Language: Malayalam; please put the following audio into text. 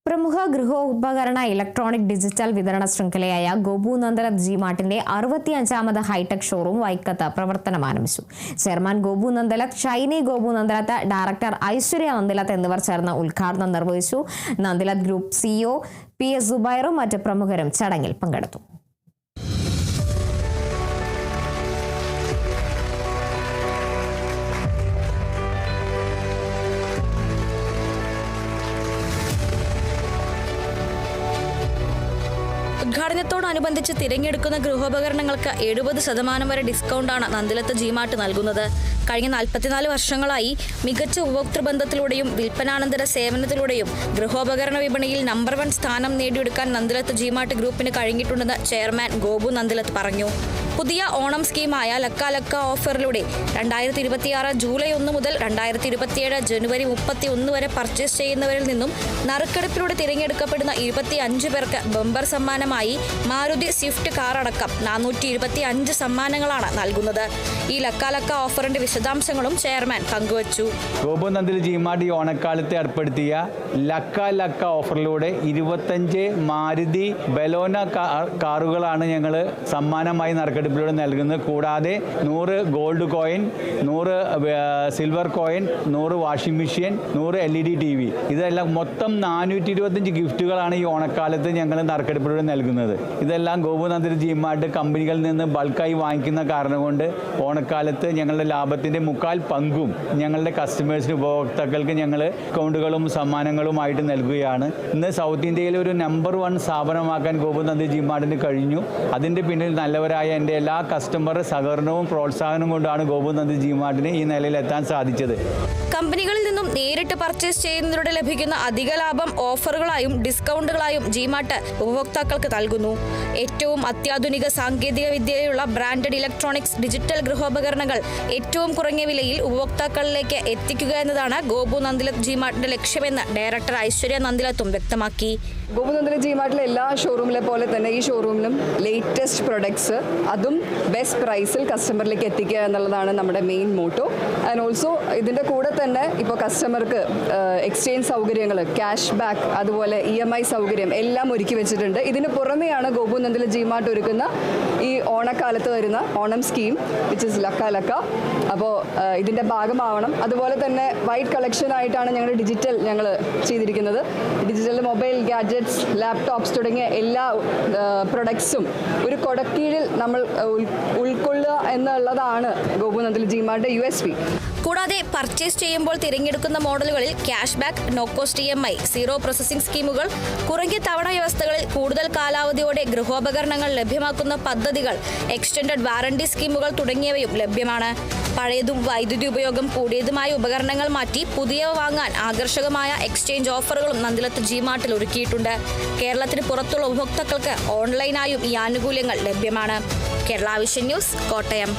പ്രമുഖ ഗൃഹോപകരണ ഇലക്ട്രോണിക് ഡിജിറ്റൽ വിതരണ ശൃംഖലയായ ഗോപു നന്ദലത്ത് ജിമാർട്ടിന്റെ 65ാമത് ഹൈടെക് ഷോറൂം വൈക്കത്ത് പ്രവർത്തനം ആരംഭിച്ചു. ചെയർമാൻ ഗോപു നന്ദലത്ത്, ഷൈനി ഗോപു നന്ദലത്ത്, ഡയറക്ടർ ഐശ്വര്യ നന്ദലത്ത് എന്നിവർ ചേർന്ന് ഉദ്ഘാടനം നിർവഹിച്ചു. നന്ദലത്ത് ഗ്രൂപ്പ് സിഇഒ PS സുബൈറും മറ്റ് പ്രമുഖരും ചടങ്ങിൽ പങ്കെടുത്തു. ഉദ്ഘാടനത്തോടനുബന്ധിച്ച് തിരഞ്ഞെടുക്കുന്ന ഗൃഹോപകരണങ്ങൾക്ക് 70% വരെ ഡിസ്കൗണ്ടാണ് നന്ദലത്ത് ജിമാർട്ട് നൽകുന്നത്. കഴിഞ്ഞ 44 വർഷങ്ങളായി മികച്ച ഉപഭോക്തൃ ബന്ധത്തിലൂടെയും വിൽപ്പനാനന്തര സേവനത്തിലൂടെയും ഗൃഹോപകരണ വിപണിയിൽ നമ്പർ 1 സ്ഥാനം നേടിയെടുക്കാൻ നന്ദലത്ത് ജിമാർട്ട് ഗ്രൂപ്പിന് കഴിഞ്ഞിട്ടുണ്ടെന്ന് ചെയർമാൻ ഗോപു നന്ദലത്ത് പറഞ്ഞു. പുതിയ ഓണം സ്കീമായ ലക്ക ഓഫറിലൂടെ 2026 ജൂലൈ 1 മുതൽ 2027 ജനുവരി 31 വരെ പർച്ചേസ് ചെയ്യുന്നവരിൽ നിന്നും നറുക്കെടുപ്പിലൂടെ തിരഞ്ഞെടുക്കപ്പെടുന്ന 25 പേർക്ക് ബമ്പർ സമ്മാനമായി മാരുതി സ്വിഫ്റ്റ് കാർ അടക്കം 425 സമ്മാനങ്ങളാണ് നൽകുന്നത്. ഈ ലക്ക ഓഫറിന്റെ വിശദാംശങ്ങളും ചെയർമാൻ പങ്കുവച്ചു. ഗോപു നന്ദലത്ത് ജിമാർട്ട് ഈ ഓണക്കാലത്ത് ഏർപ്പെടുത്തിയ ലക്ക ഓഫറിലൂടെ 25 മാരുതി ബലോന കാറുകളാണ് ഞങ്ങൾ സമ്മാനമായി നറുക്കെടുപ്പിലൂടെ നൽകുന്നത്. കൂടാതെ 100 gold coin, 100 silver coin, 100 washing machine, 100 LED TV, ഇതെല്ലാം മൊത്തം 425 ഗിഫ്റ്റുകളാണ് ഈ ഓണക്കാലത്ത് ഞങ്ങൾ നറുക്കെടുപ്പിലൂടെ നൽകുന്നത്. ഇതെല്ലാം ഗോപു നന്ദലത്ത് ജിമാർട്ട് കമ്പനികളിൽ നിന്ന് ബൾക്കായി വാങ്ങിക്കുന്ന കാരണം കൊണ്ട് ഓണക്കാലത്ത് ഞങ്ങളുടെ ലാഭത്തിൻ്റെ 1/4 പങ്കും ഞങ്ങളുടെ കസ്റ്റമേഴ്സിന്, ഉപഭോക്താക്കൾക്ക് ഞങ്ങൾ ഡിസ്കൗണ്ടുകളും സമ്മാനങ്ങളുമായിട്ട് നൽകുകയാണ്. ഇന്ന് സൗത്ത് ഇന്ത്യയിലെ ഒരു നമ്പർ 1 സ്ഥാപനമാക്കാൻ ഗോപു നന്ദലത്ത് ജിമാർട്ടിന് കഴിഞ്ഞു. അതിൻ്റെ പിന്നിൽ നല്ലവരായ എൻ്റെ എല്ലാ കസ്റ്റമറുടെ സഹകരണവും പ്രോത്സാഹനവും കൊണ്ടാണ് ഗോപു നന്ദലത്ത് ജിമാർട്ടിന് ഈ നിലയിലെത്താൻ സാധിച്ചത്. കമ്പനികളിൽ നിന്നും നേരിട്ട് പർച്ചേസ് ചെയ്യുന്നതിലൂടെ ലഭിക്കുന്ന അധിക ലാഭം ഓഫറുകളായും ഡിസ്കൗണ്ടുകളായും ജിമാർട്ട് ഉപഭോക്താക്കൾക്ക് നൽകുന്നു. ഏറ്റവും അത്യാധുനിക സാങ്കേതിക വിദ്യയുള്ള ബ്രാൻഡഡ് ഇലക്ട്രോണിക്സ് ഡിജിറ്റൽ ഗൃഹോപകരണങ്ങൾ ഏറ്റവും കുറഞ്ഞ വിലയിൽ ഉപഭോക്താക്കളിലേക്ക് എത്തിക്കുക എന്നതാണ് ഗോപു നന്ദലത്ത് ജിമാർട്ടിന്റെ ലക്ഷ്യമെന്ന് ഡയറക്ടർ ഐശ്വര്യ നന്ദലത്തും വ്യക്തമാക്കി. ഗോപു നന്ദലത്ത് ജിമാർട്ടിലെ എല്ലാ ഷോറൂമിലെ പോലെ തന്നെ ഈ ഷോറൂമിലും ലേറ്റസ്റ്റ് പ്രൊഡക്ട്സ്, അതും ബെസ്റ്റ് പ്രൈസിൽ കസ്റ്റമറിലേക്ക് എത്തിക്കുക എന്നുള്ളതാണ് നമ്മുടെ മെയിൻ മോട്ടോ. ആൻഡ് ഓൾസോ ഇതിൻ്റെ കൂടെ തന്നെ ഇപ്പോൾ കസ്റ്റമർക്ക് എക്സ്ചേഞ്ച് സൗകര്യങ്ങൾ, ക്യാഷ് ബാക്ക്, അതുപോലെ EMI സൗകര്യം എല്ലാം ഒരുക്കി വെച്ചിട്ടുണ്ട്. ഇതിന് പുറമെയാണ് ഗോപു നന്ദലത്ത് ജിമാർട്ട് ഒരുക്കുന്ന ഈ ഓണക്കാലത്ത് വരുന്ന ഓണം സ്കീം, വിച്ച് ഇസ് ലക്ക. അപ്പോൾ ഇതിൻ്റെ ഭാഗമാവണം. അതുപോലെ തന്നെ വൈറ്റ് കളക്ഷനായിട്ടാണ് ഞങ്ങൾ ചെയ്തിരിക്കുന്നത്. ഡിജിറ്റൽ മൊബൈൽ ഗാഡ്ജറ്റ്സ്, ലാപ്ടോപ്സ് തുടങ്ങിയ എല്ലാ പ്രൊഡക്ട്സും ഒരു കൊടക്കീഴിൽ നമ്മൾ ഉൾക്കൊള്ളുക എന്നുള്ളതാണ് ഗോപു നന്ദലത്ത് ജിമാർട്ട് USP. കൂടാതെ പർച്ചേസ് ചെയ്യുമ്പോൾ തിരഞ്ഞെടുക്കുന്ന മോഡലുകളിൽ cash back, no cost EMI, zero processing സ്കീമുകൾ, കുറഞ്ഞ തവണ വ്യവസ്ഥകളിൽ കൂടുതൽ കാലാവധിയോടെ ഗൃഹോപകരണങ്ങൾ ലഭ്യമാക്കുന്ന പദ്ധതികൾ, എക്സ്റ്റൻഡഡ് വാറണ്ടി സ്കീമുകൾ തുടങ്ങിയവയും ലഭ്യമാണ്. പഴയതും വൈദ്യുതി ഉപയോഗം കൂടിയതുമായ ഉപകരണങ്ങൾ മാറ്റി പുതിയവ വാങ്ങാൻ ആകർഷകമായ എക്സ്ചേഞ്ച് ഓഫറുകളും നന്ദലത്ത് ജിമാർട്ടിൽ ഒരുക്കിയിട്ടുണ്ട്. കേരളത്തിന് പുറത്തുള്ള ഉപഭോക്താക്കൾക്ക് ഓൺലൈനായും ഈ ആനുകൂല്യങ്ങൾ ലഭ്യമാണ്. Kerala vision news, Kottayam.